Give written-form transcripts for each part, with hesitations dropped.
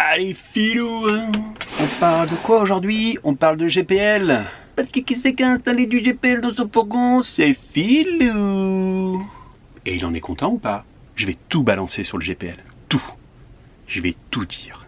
Allez filou, on parle de quoi aujourd'hui? On parle de GPL. Parce que qui c'est qui a installé du GPL dans son fourgon? C'est Filou. Et il en est content ou pas? Je vais tout balancer sur le GPL. Tout. Je vais tout dire.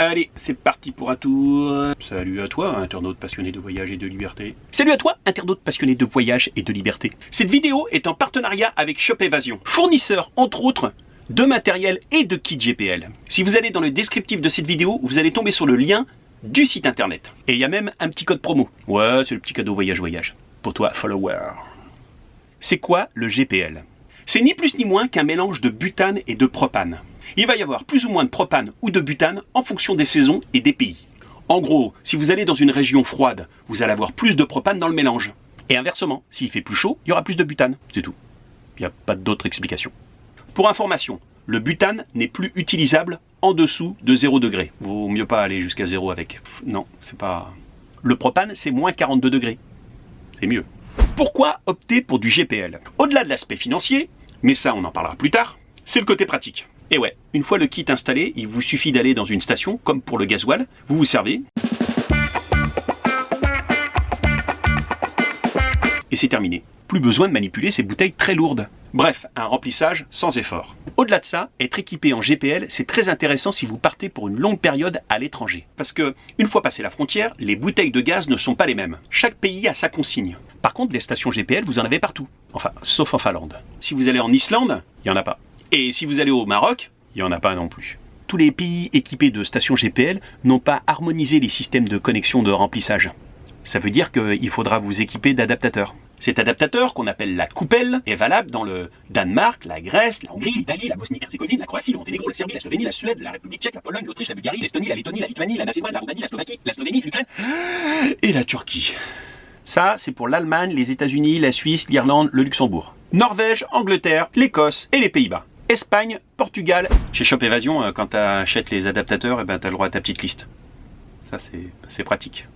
Allez, c'est parti pour un tour. Salut à toi, internaute passionné de voyage et de liberté. Salut à toi, internaute passionné de voyage et de liberté. Cette vidéo est en partenariat avec Shop Évasion, fournisseur entre autres de matériel et de kits GPL. Si vous allez dans le descriptif de cette vidéo, vous allez tomber sur le lien du site internet. Et il y a même un petit code promo. Ouais, c'est le petit cadeau voyage pour toi, follower. C'est quoi le GPL? C'est ni plus ni moins qu'un mélange de butane et de propane. Il va y avoir plus ou moins de propane ou de butane en fonction des saisons et des pays. En gros, si vous allez dans une région froide, vous allez avoir plus de propane dans le mélange. Et inversement, s'il fait plus chaud, il y aura plus de butane. C'est tout. Il n'y a pas d'autre explication. Pour information, le butane n'est plus utilisable en dessous de 0 degré. Vaut mieux pas aller jusqu'à 0 avec. Non, c'est pas... Le propane, c'est moins 42 degrés. C'est mieux. Pourquoi opter pour du GPL? Au-delà de l'aspect financier, mais ça on en parlera plus tard, c'est le côté pratique. Et ouais, une fois le kit installé, il vous suffit d'aller dans une station, comme pour le gasoil, vous vous servez, et c'est terminé. Plus besoin de manipuler ces bouteilles très lourdes. Bref, un remplissage sans effort. Au-delà de ça, être équipé en GPL, c'est très intéressant si vous partez pour une longue période à l'étranger. Parce que, une fois passé la frontière, les bouteilles de gaz ne sont pas les mêmes. Chaque pays a sa consigne. Par contre, les stations GPL, vous en avez partout. Enfin, sauf en Finlande. Si vous allez en Islande, il n'y en a pas. Et si vous allez au Maroc, il n'y en a pas non plus. Tous les pays équipés de stations GPL n'ont pas harmonisé les systèmes de connexion de remplissage. Ça veut dire qu'il faudra vous équiper d'adaptateurs. Cet adaptateur, qu'on appelle la coupelle, est valable dans le Danemark, la Grèce, la Hongrie, l'Italie, la Bosnie-Herzégovine, la Croatie, le Monténégro, la Serbie, la Slovénie, la Suède, la République tchèque, la Pologne, l'Autriche, la Bulgarie, l'Estonie, la Lettonie, la Lituanie, la Macédoine, la Roumanie, la Slovaquie, la Slovénie, l'Ukraine et la Turquie. Ça, c'est pour l'Allemagne, les États-Unis, la Suisse, l'Irlande, le Luxembourg. Norvège, Angleterre, l'Écosse et les Pays-Bas. Espagne, Portugal. Chez Shop Évasion, quand tu achètes les adaptateurs, tu as le droit à ta petite liste. Ça, c'est pratique.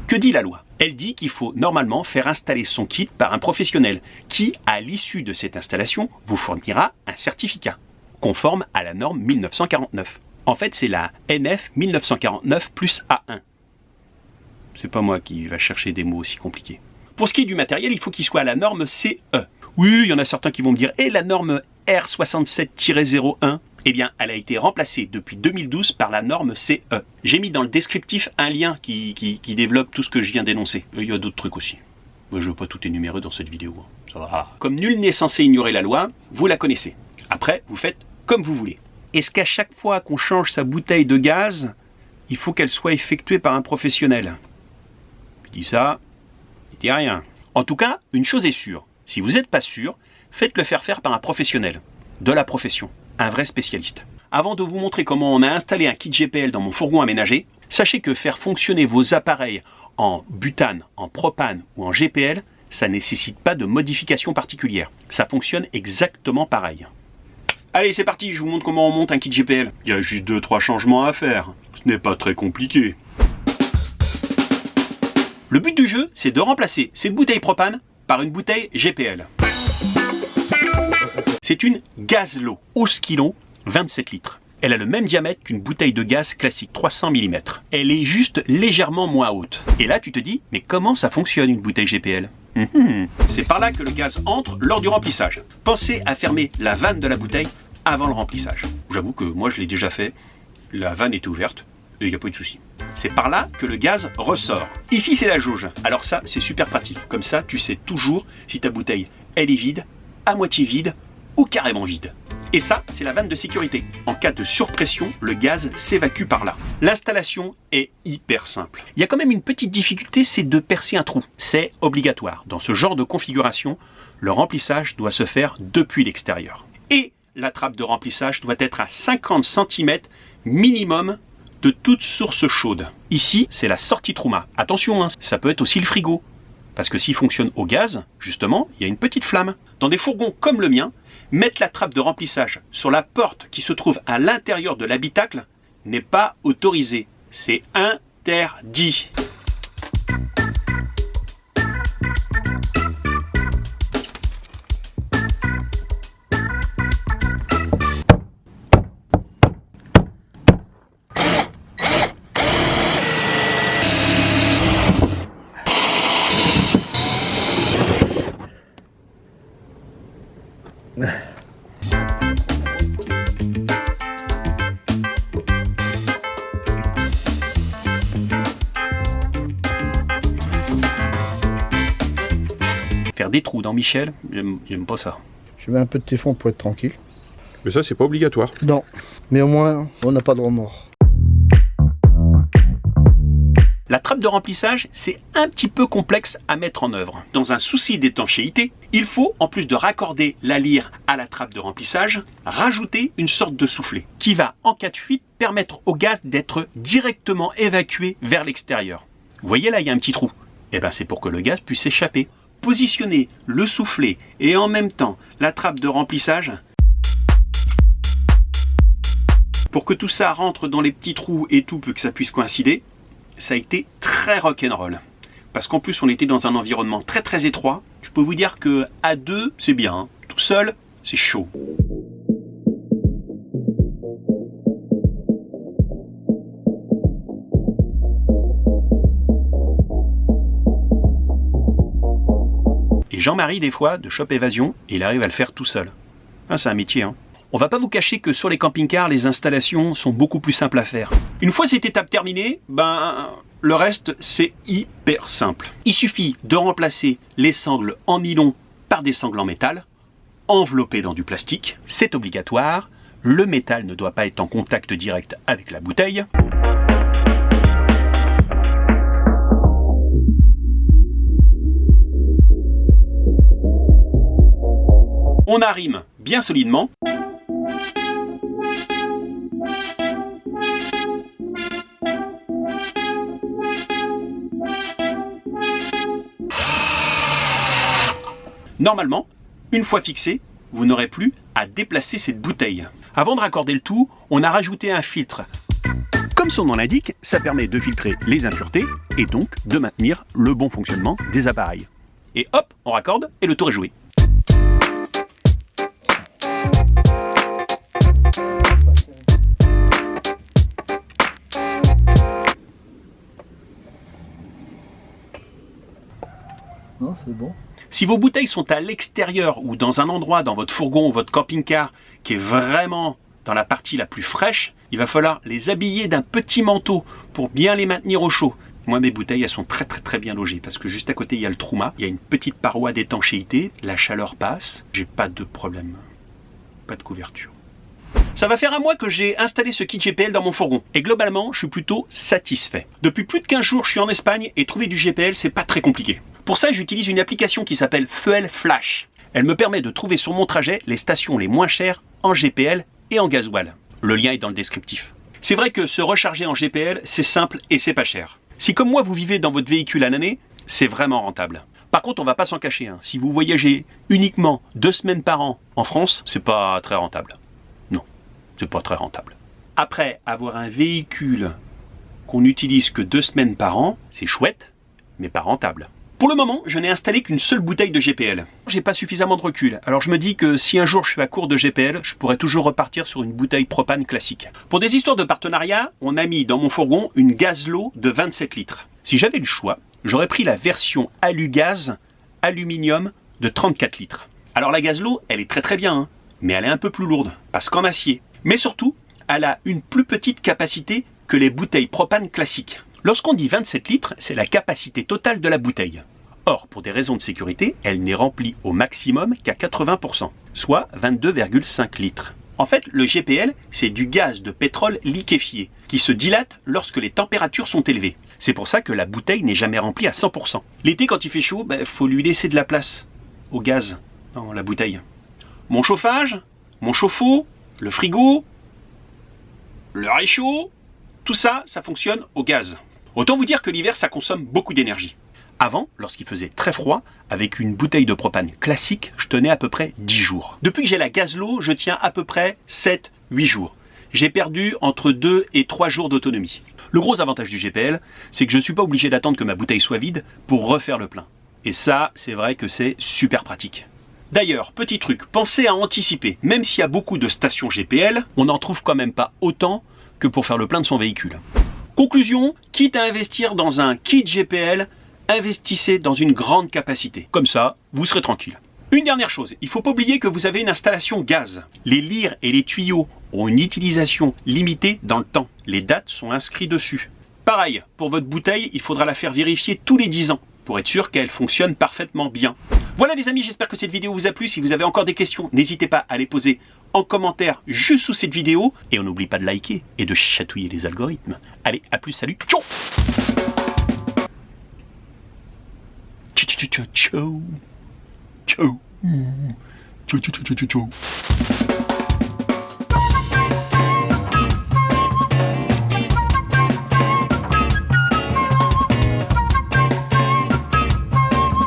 Que dit la loi? Elle dit qu'il faut normalement faire installer son kit par un professionnel qui, à l'issue de cette installation, vous fournira un certificat conforme à la norme 1949. En fait, c'est la NF 1949 plus A1. C'est pas moi qui va chercher des mots aussi compliqués. Pour ce qui est du matériel, il faut qu'il soit à la norme CE. Oui, il y en a certains qui vont me dire, et la norme R67-01? Eh bien, elle a été remplacée depuis 2012 par la norme CE. J'ai mis dans le descriptif un lien qui développe tout ce que je viens d'énoncer. Il y a d'autres trucs aussi. Moi, je ne veux pas tout énumérer dans cette vidéo. Ça va. Comme nul n'est censé ignorer la loi, vous la connaissez. Après, vous faites comme vous voulez. Est-ce qu'à chaque fois qu'on change sa bouteille de gaz, il faut qu'elle soit effectuée par un professionnel? Je dis ça, je dis rien. En tout cas, une chose est sûre. Si vous n'êtes pas sûr, faites-le faire par un professionnel de la profession. Un vrai spécialiste. Avant de vous montrer comment on a installé un kit GPL dans mon fourgon aménagé, sachez que faire fonctionner vos appareils en butane, en propane ou en GPL, ça ne nécessite pas de modification particulière. Ça fonctionne exactement pareil. Allez, c'est parti, je vous montre comment on monte un kit GPL. Il y a juste 2-3 changements à faire. Ce n'est pas très compliqué. Le but du jeu, c'est de remplacer cette bouteille propane par une bouteille GPL. C'est une Gazlo, 11 kg, 27 litres. Elle a le même diamètre qu'une bouteille de gaz classique, 300 mm. Elle est juste légèrement moins haute. Et là, tu te dis, mais comment ça fonctionne une bouteille GPL? C'est par là que le gaz entre lors du remplissage. Pensez à fermer la vanne de la bouteille avant le remplissage. J'avoue que moi, je l'ai déjà fait. La vanne était ouverte et il n'y a pas eu de souci. C'est par là que le gaz ressort. Ici, c'est la jauge. Alors ça, c'est super pratique. Comme ça, tu sais toujours si ta bouteille, elle est vide, à moitié vide, ou carrément vide. Et ça, c'est la vanne de sécurité. En cas de surpression, le gaz s'évacue par là. L'installation est hyper simple. Il y a quand même une petite difficulté, c'est de percer un trou. C'est obligatoire. Dans ce genre de configuration, le remplissage doit se faire depuis l'extérieur. Et la trappe de remplissage doit être à 50 cm minimum de toute source chaude. Ici, c'est la sortie Trouma. Attention, ça peut être aussi le frigo. Parce que s'il fonctionne au gaz, justement, il y a une petite flamme. Dans des fourgons comme le mien, mettre la trappe de remplissage sur la porte qui se trouve à l'intérieur de l'habitacle n'est pas autorisé. C'est interdit. Faire des trous dans Michel, j'aime pas ça. Je mets un peu de téflon pour être tranquille. Mais ça, c'est pas obligatoire. Non, mais au moins, on n'a pas de remords. La trappe de remplissage, c'est un petit peu complexe à mettre en œuvre. Dans un souci d'étanchéité, il faut, en plus de raccorder la lyre à la trappe de remplissage, rajouter une sorte de soufflet qui va, en cas de fuite, permettre au gaz d'être directement évacué vers l'extérieur. Vous voyez là, il y a un petit trou. Eh bien, c'est pour que le gaz puisse s'échapper. Positionner le soufflet et en même temps la trappe de remplissage pour que tout ça rentre dans les petits trous et tout, pour que ça puisse coïncider, ça a été très rock'n'roll. Parce qu'en plus, on était dans un environnement très très étroit. Je peux vous dire que à deux, c'est bien. Hein. Tout seul, c'est chaud. Et Jean-Marie, des fois, de Shop Évasion, il arrive à le faire tout seul. Ah, c'est un métier, hein. On va pas vous cacher que sur les camping-cars, les installations sont beaucoup plus simples à faire. Une fois cette étape terminée, le reste, c'est hyper simple. Il suffit de remplacer les sangles en nylon par des sangles en métal, enveloppées dans du plastique. C'est obligatoire. Le métal ne doit pas être en contact direct avec la bouteille. On arrime bien solidement. Normalement, une fois fixé, vous n'aurez plus à déplacer cette bouteille. Avant de raccorder le tout, on a rajouté un filtre. Comme son nom l'indique, ça permet de filtrer les impuretés et donc de maintenir le bon fonctionnement des appareils. Et hop, on raccorde et le tour est joué. Non, c'est bon. Si vos bouteilles sont à l'extérieur ou dans un endroit dans votre fourgon ou votre camping-car qui est vraiment dans la partie la plus fraîche, il va falloir les habiller d'un petit manteau pour bien les maintenir au chaud. Moi, mes bouteilles, elles sont très bien logées parce que juste à côté, il y a le trouma, il y a une petite paroi d'étanchéité, la chaleur passe, j'ai pas de problème, pas de couverture. Ça va faire un mois que j'ai installé ce kit GPL dans mon fourgon et globalement, je suis plutôt satisfait. Depuis plus de 15 jours, je suis en Espagne et trouver du GPL, c'est pas très compliqué. Pour ça, j'utilise une application qui s'appelle Fuel Flash. Elle me permet de trouver sur mon trajet les stations les moins chères en GPL et en gasoil. Le lien est dans le descriptif. C'est vrai que se recharger en GPL, c'est simple et c'est pas cher. Si comme moi, vous vivez dans votre véhicule à l'année, c'est vraiment rentable. Par contre, on va pas s'en cacher. Hein. Si vous voyagez uniquement 2 semaines par an en France, c'est pas très rentable. Non, c'est pas très rentable. Après, avoir un véhicule qu'on n'utilise que 2 semaines par an, c'est chouette, mais pas rentable. Pour le moment, je n'ai installé qu'une seule bouteille de GPL. J'ai pas suffisamment de recul, alors je me dis que si un jour je suis à court de GPL, je pourrais toujours repartir sur une bouteille propane classique. Pour des histoires de partenariat, on a mis dans mon fourgon une Gazlo de 27 litres. Si j'avais le choix, j'aurais pris la version Alugaz aluminium de 34 litres. Alors la Gazlo, elle est très bien, hein, mais elle est un peu plus lourde, parce qu'en acier. Mais surtout, elle a une plus petite capacité que les bouteilles propane classiques. Lorsqu'on dit 27 litres, c'est la capacité totale de la bouteille. Or, pour des raisons de sécurité, elle n'est remplie au maximum qu'à 80%, soit 22,5 litres. En fait, le GPL, c'est du gaz de pétrole liquéfié, qui se dilate lorsque les températures sont élevées. C'est pour ça que la bouteille n'est jamais remplie à 100%. L'été, quand il fait chaud, faut lui laisser de la place au gaz dans la bouteille. Mon chauffage, mon chauffe-eau, le frigo, le réchaud, tout ça, ça fonctionne au gaz. Autant vous dire que l'hiver, ça consomme beaucoup d'énergie. Avant, lorsqu'il faisait très froid, avec une bouteille de propane classique, je tenais à peu près 10 jours. Depuis que j'ai la Gazlo, je tiens à peu près 7-8 jours. J'ai perdu entre 2 et 3 jours d'autonomie. Le gros avantage du GPL, c'est que je ne suis pas obligé d'attendre que ma bouteille soit vide pour refaire le plein. Et ça, c'est vrai que c'est super pratique. D'ailleurs, petit truc, pensez à anticiper. Même s'il y a beaucoup de stations GPL, on n'en trouve quand même pas autant que pour faire le plein de son véhicule. Conclusion, quitte à investir dans un kit GPL, investissez dans une grande capacité. Comme ça, vous serez tranquille. Une dernière chose, il ne faut pas oublier que vous avez une installation gaz. Les lyres et les tuyaux ont une utilisation limitée dans le temps. Les dates sont inscrites dessus. Pareil, pour votre bouteille, il faudra la faire vérifier tous les 10 ans pour être sûr qu'elle fonctionne parfaitement bien. Voilà les amis, j'espère que cette vidéo vous a plu. Si vous avez encore des questions, n'hésitez pas à les poser en commentaire juste sous cette vidéo. Et on n'oublie pas de liker et de chatouiller les algorithmes. Allez, à plus, salut, ciao. Ciao. Ciao. Ciao. Ciao.